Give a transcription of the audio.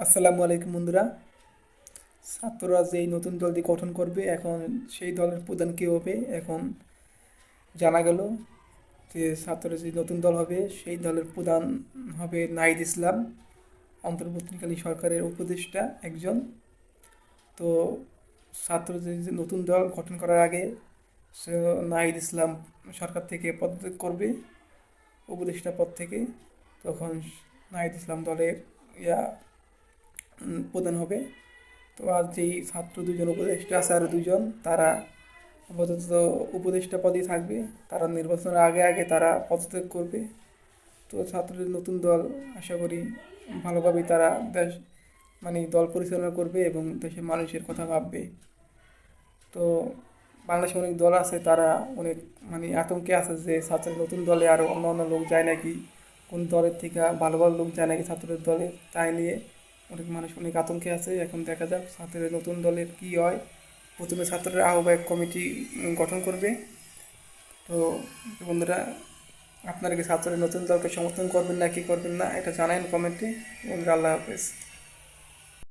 আসসালামু আলাইকুম বন্ধুরা। ছাত্ররা যে এই নতুন দলটি গঠন করবে, এখন সেই দলের প্রধান কে হবে এখন জানা গেল। যে ছাত্ররা যে নতুন দল হবে সেই দলের প্রধান হবে নাহিদ ইসলাম, অন্তর্বর্তীকালীন সরকারের উপদেষ্টা একজন। তো ছাত্র যে নতুন দল গঠন করার আগে সে নাহিদ ইসলাম সরকার থেকে পদত্যাগ করবে, উপদেষ্টা পদ থেকে। তখন নাহিদ ইসলাম দলের ইয়া প্রধান হবে। তো আর যেই ছাত্র দুজন উপদেষ্টা আছে আর দুজন, তারা আপাতত উপদেষ্টা পদেই থাকবে। তারা নির্বাচনের আগে আগে তারা পদত্যাগ করবে। তো ছাত্রদের নতুন দল আশা করি ভালোভাবেই তারা দেশ দল পরিচালনা করবে এবং দেশের মানুষের কথা ভাববে। তো বাংলাদেশে অনেক দল আছে, তারা অনেক আতঙ্কে আছে যে ছাত্রের নতুন দলে আরও অন্য অন্য লোক যায় নাকি, কোন দলের থেকে ভালো ভালো লোক যায় নাকি ছাত্রদের দলে, তাই নিয়ে অনেক মানুষ অনেক আতঙ্কে আছে। এখন দেখা যাক ছাত্রের নতুন দলের কি হয়। প্রথমে ছাত্রদের আহ্বায়ক কমিটি গঠন করবে। তো বন্ধুরা, আপনারা কি ছাত্রদের নতুন দলকে সমর্থন করবেন না কি করবেন না, এটা জানান কমেন্টে। বন্ধুরা, আল্লাহ হাফেজ।